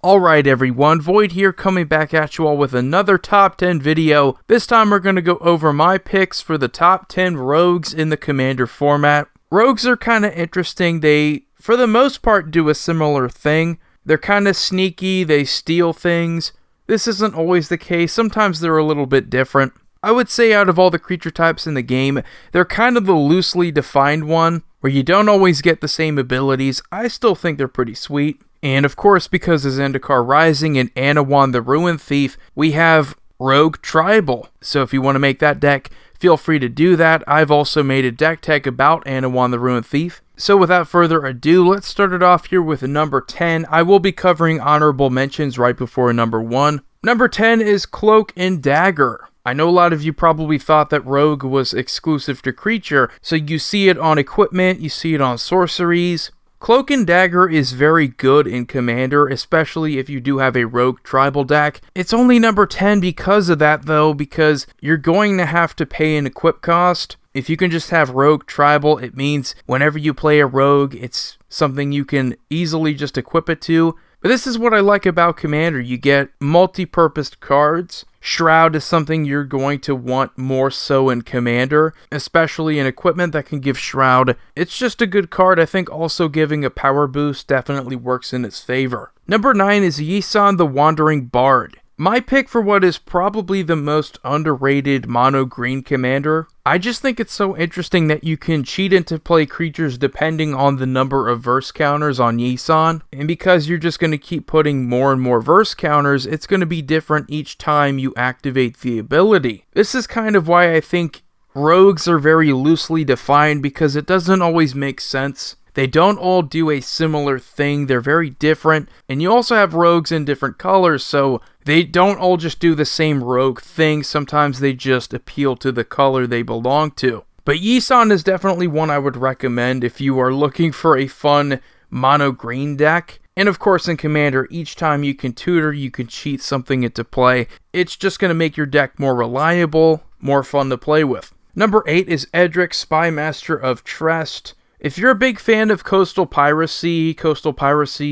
Alright everyone, Void here coming back at you all with another top 10 video. This time we're going to go over my picks for the top 10 rogues in the Commander format. Rogues are kind of interesting. They, for the most part, do a similar thing. They're kind of sneaky, they steal things. This isn't always the case, sometimes they're a little bit different. I would say out of all the creature types in the game, they're kind of the loosely defined one, where you don't always get the same abilities. I still think they're pretty sweet. And of course, because of Zendikar Rising and Anawan the Ruin Thief, we have Rogue Tribal. So if you want to make that deck, feel free to do that. I've also made a deck tag about Anawan the Ruin Thief. So without further ado, let's start it off here with number 10. I will be covering honorable mentions right before number 1. Number 10 is Cloak and Dagger. I know a lot of you probably thought that Rogue was exclusive to creature, so you see it on equipment, you see it on sorceries. Cloak and Dagger is very good in Commander, especially if you do have a Rogue Tribal deck. It's only number 10 because of that though, because you're going to have to pay an equip cost. If you can just have Rogue Tribal, it means whenever you play a Rogue, it's something you can easily just equip it to. But this is what I like about Commander. You get multi-purposed cards. Shroud is something you're going to want more so in Commander, especially in equipment that can give Shroud. It's just a good card. I think also giving a power boost definitely works in its favor. Number 9 is Yisan the Wandering Bard. My pick for what is probably the most underrated mono green commander. I just think it's so interesting that you can cheat into play creatures depending on the number of verse counters on Yisan. And because you're just going to keep putting more and more verse counters, it's going to be different each time you activate the ability. This is kind of why I think rogues are very loosely defined, because it doesn't always make sense. They don't all do a similar thing, they're very different, and you also have rogues in different colors, so they don't all just do the same rogue thing. Sometimes they just appeal to the color they belong to. But Yisan is definitely one I would recommend if you are looking for a fun mono green deck. And of course in Commander, each time you can tutor, you can cheat something into play. It's just going to make your deck more reliable, more fun to play with. Number 8 is Edric, Spymaster of Trest. If you're a big fan of coastal piracy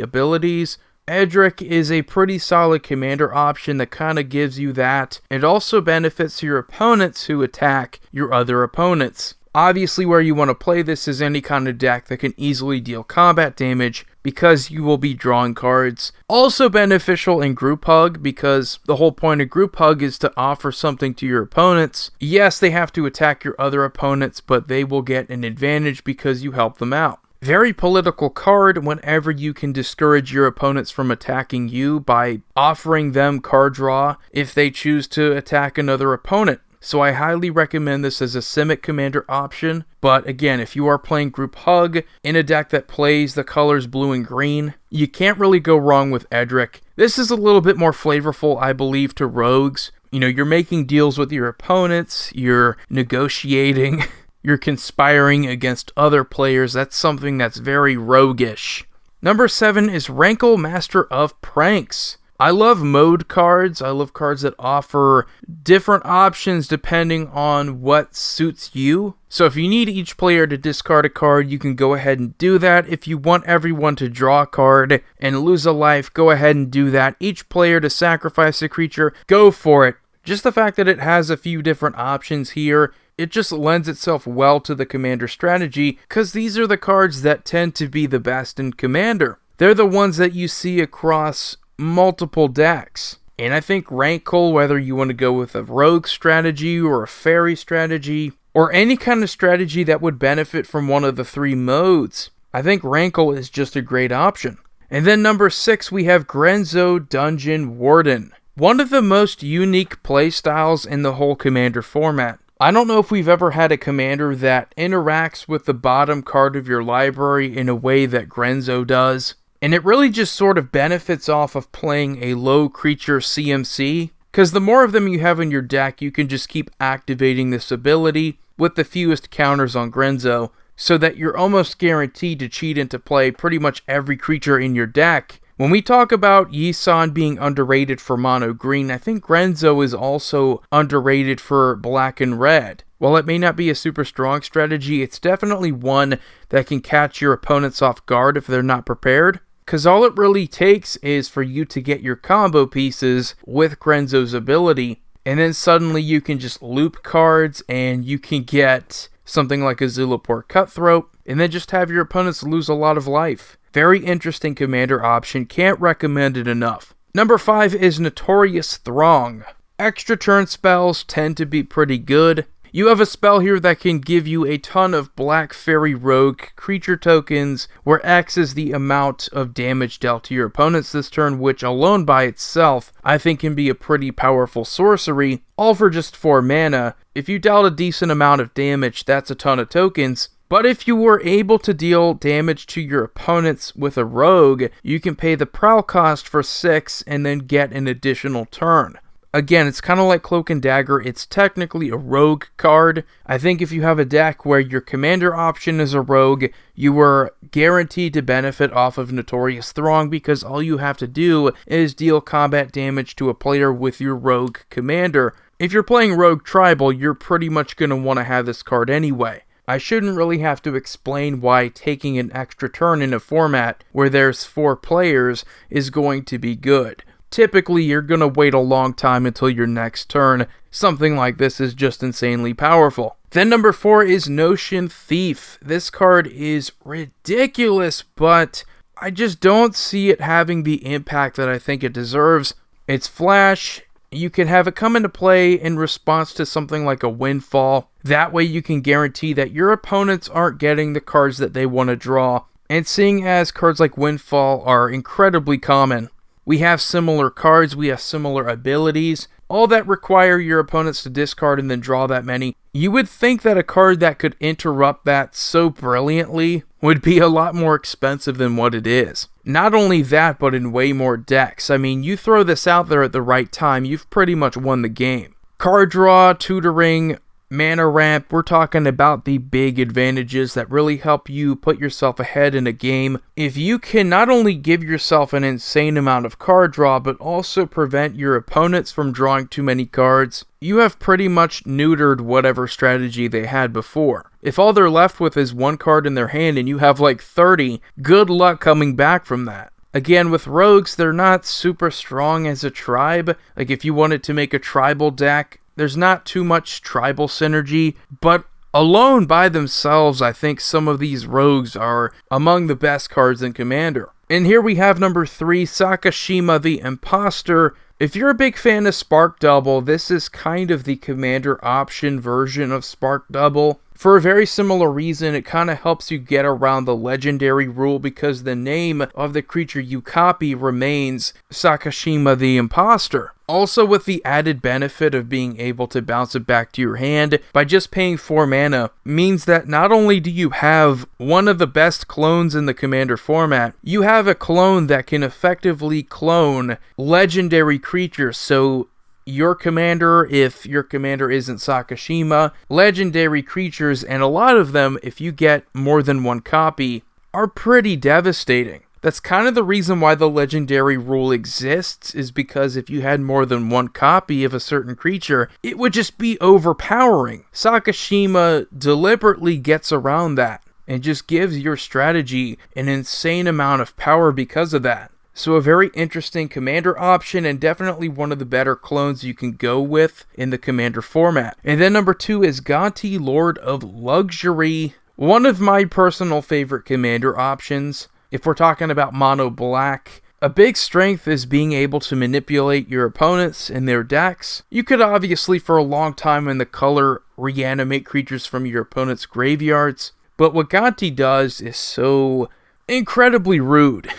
abilities, Edric is a pretty solid commander option that kind of gives you that. It also benefits your opponents who attack your other opponents. Obviously, where you want to play this is any kind of deck that can easily deal combat damage, because you will be drawing cards. Also beneficial in Group Hug, because the whole point of Group Hug is to offer something to your opponents. Yes, they have to attack your other opponents, but they will get an advantage because you help them out. Very political card whenever you can discourage your opponents from attacking you by offering them card draw if they choose to attack another opponent. So I highly recommend this as a Simic Commander option. But again, if you are playing Group Hug in a deck that plays the colors blue and green, you can't really go wrong with Edric. This is a little bit more flavorful, I believe, to rogues. You know, you're making deals with your opponents, you're negotiating, you're conspiring against other players. That's something that's very roguish. Number 7 is Rankle, Master of Pranks. I love mode cards. I love cards that offer different options depending on what suits you. So if you need each player to discard a card, you can go ahead and do that. If you want everyone to draw a card and lose a life, go ahead and do that. Each player to sacrifice a creature, go for it. Just the fact that it has a few different options here, it just lends itself well to the Commander strategy, because these are the cards that tend to be the best in Commander. They're the ones that you see across multiple decks. And I think Rankle, whether you want to go with a rogue strategy or a fairy strategy, or any kind of strategy that would benefit from one of the 3 modes, I think Rankle is just a great option. And then number 6, we have Grenzo, Dungeon Warden. One of the most unique playstyles in the whole Commander format. I don't know if we've ever had a commander that interacts with the bottom card of your library in a way that Grenzo does. And it really just sort of benefits off of playing a low creature CMC, because the more of them you have in your deck, you can just keep activating this ability with the fewest counters on Grenzo, so that you're almost guaranteed to cheat into play pretty much every creature in your deck. When we talk about Yisan being underrated for mono green, I think Grenzo is also underrated for black and red. While it may not be a super strong strategy, it's definitely one that can catch your opponents off guard if they're not prepared. because all it really takes is for you to get your combo pieces with Grenzo's ability, and then suddenly you can just loop cards and you can get something like a Zulaport Cutthroat, and then just have your opponents lose a lot of life. Very interesting commander option, can't recommend it enough. Number 5 is Notorious Throng. Extra turn spells tend to be pretty good. You have a spell here that can give you a ton of Black Fairy Rogue creature tokens, where X is the amount of damage dealt to your opponents this turn, which alone by itself, I think can be a pretty powerful sorcery, all for just 4 mana. If you dealt a decent amount of damage, that's a ton of tokens. But if you were able to deal damage to your opponents with a rogue, you can pay the prowl cost for 6 and then get an additional turn. Again, it's kind of like Cloak and Dagger, it's technically a rogue card. I think if you have a deck where your commander option is a rogue, you are guaranteed to benefit off of Notorious Throng, because all you have to do is deal combat damage to a player with your rogue commander. If you're playing rogue tribal, you're pretty much going to want to have this card anyway. I shouldn't really have to explain why taking an extra turn in a format where there's 4 players is going to be good. Typically, you're going to wait a long time until your next turn. Something like this is just insanely powerful. Then number 4 is Notion Thief. This card is ridiculous, but I just don't see it having the impact that I think it deserves. It's flash. You can have it come into play in response to something like a windfall. That way you can guarantee that your opponents aren't getting the cards that they want to draw. And seeing as cards like windfall are incredibly common, we have similar cards, we have similar abilities, all that require your opponents to discard and then draw that many. You would think that a card that could interrupt that so brilliantly would be a lot more expensive than what it is. Not only that, but in way more decks. I mean, you throw this out there at the right time, you've pretty much won the game. Card draw, tutoring, mana ramp, we're talking about the big advantages that really help you put yourself ahead in a game. If you can not only give yourself an insane amount of card draw, but also prevent your opponents from drawing too many cards, you have pretty much neutered whatever strategy they had before. If all they're left with is 1 card in their hand and you have like 30, good luck coming back from that. Again, with rogues, they're not super strong as a tribe. Like if you wanted to make a tribal deck, there's not too much tribal synergy, but alone by themselves, I think some of these rogues are among the best cards in Commander. And here we have number 3, Sakashima the Imposter. If you're a big fan of Spark Double, this is kind of the Commander option version of Spark Double. For a very similar reason, it kind of helps you get around the legendary rule because the name of the creature you copy remains Sakashima the Imposter. Also with the added benefit of being able to bounce it back to your hand by just paying 4 mana means that not only do you have one of the best clones in the Commander format, you have a clone that can effectively clone legendary creatures. So your commander, if your commander isn't Sakashima, legendary creatures, and a lot of them, if you get more than 1 copy, are pretty devastating. That's kind of the reason why the legendary rule exists, is because if you had more than 1 copy of a certain creature, it would just be overpowering. Sakashima deliberately gets around that and just gives your strategy an insane amount of power because of that. So a very interesting commander option and definitely one of the better clones you can go with in the Commander format. And then number 2 is Gonti, Lord of Luxury. One of my personal favorite commander options. If we're talking about mono black, a big strength is being able to manipulate your opponents and their decks. You could obviously for a long time in the color reanimate creatures from your opponent's graveyards. But what Gonti does is so incredibly rude.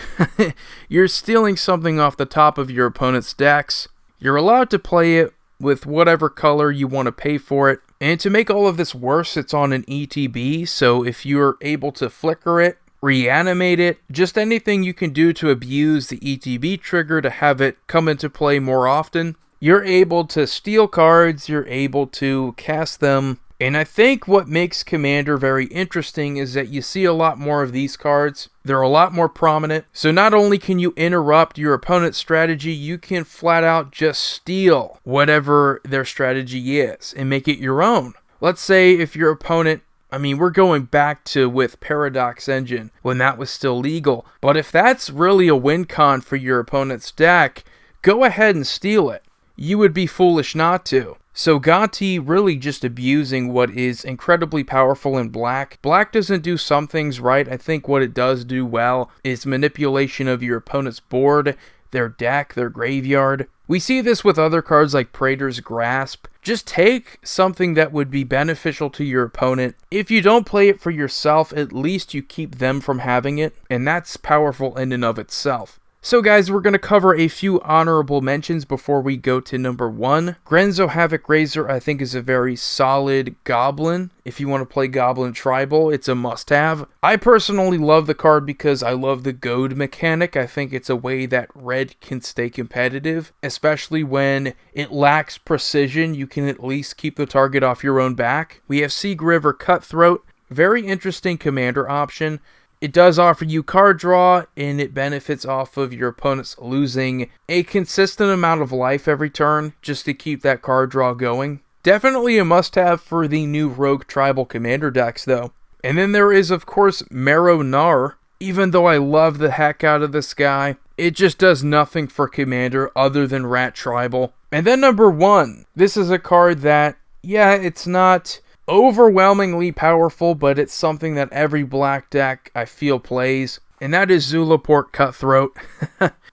You're stealing something off the top of your opponent's decks. You're allowed to play it with whatever color you want to pay for it. And to make all of this worse, it's on an ETB, so if you're able to flicker it, reanimate it, just anything you can do to abuse the ETB trigger to have it come into play more often, you're able to steal cards, you're able to cast them. And I think what makes Commander very interesting is that you see a lot more of these cards. They're a lot more prominent. So not only can you interrupt your opponent's strategy, you can flat out just steal whatever their strategy is and make it your own. Let's say if your opponent I mean, we're going back to with Paradox Engine when that was still legal. But if that's really a win con for your opponent's deck, go ahead and steal it. You would be foolish not to. So Gonti really just abusing what is incredibly powerful in black. Black doesn't do some things right. I think what it does do well is manipulation of your opponent's board, their deck, their graveyard. We see this with other cards like Praetor's Grasp. Just take something that would be beneficial to your opponent. If you don't play it for yourself, at least you keep them from having it, and that's powerful in and of itself. So guys, we're going to cover a few honorable mentions before we go to number 1. Grenzo Havoc Razor I think is a very solid goblin. If you want to play Goblin Tribal, it's a must-have. I personally love the card because I love the goad mechanic. I think it's a way that red can stay competitive, especially when it lacks precision. You can at least keep the target off your own back. We have Sieg River Cutthroat, very interesting commander option. It does offer you card draw, and it benefits off of your opponent's losing a consistent amount of life every turn, just to keep that card draw going. Definitely a must-have for the new Rogue Tribal Commander decks, though. And then there is, of course, Marrow Gnar. Even though I love the heck out of this guy, it just does nothing for Commander other than Rat Tribal. And then number 1. This is a card that, yeah, it's not overwhelmingly powerful, but it's something that every black deck I feel plays, and that is Zulaport Cutthroat.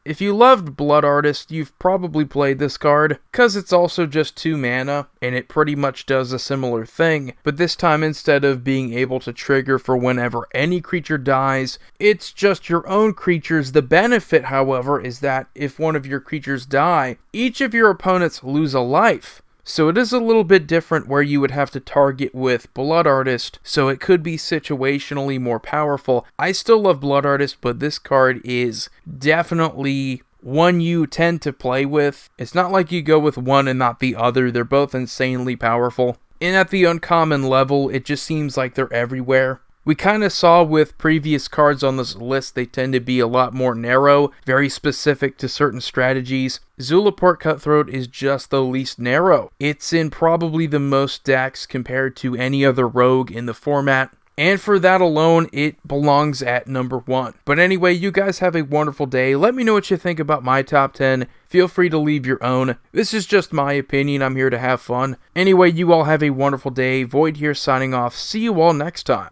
If you loved Blood Artist, you've probably played this card, because it's also just 2 mana, and it pretty much does a similar thing, but this time instead of being able to trigger for whenever any creature dies, it's just your own creatures. The benefit, however, is that if one of your creatures die, each of your opponents lose a life. So it is a little bit different where you would have to target with Blood Artist, so it could be situationally more powerful. I still love Blood Artist, but this card is definitely one you tend to play with. It's not like you go with one and not the other. They're both insanely powerful. And at the uncommon level, it just seems like they're everywhere. We kind of saw with previous cards on this list, they tend to be a lot more narrow, very specific to certain strategies. Zulaport Cutthroat is just the least narrow. It's in probably the most decks compared to any other rogue in the format. And for that alone, it belongs at number 1. But anyway, you guys have a wonderful day. Let me know what you think about my top 10. Feel free to leave your own. This is just my opinion. I'm here to have fun. Anyway, you all have a wonderful day. Void here signing off. See you all next time.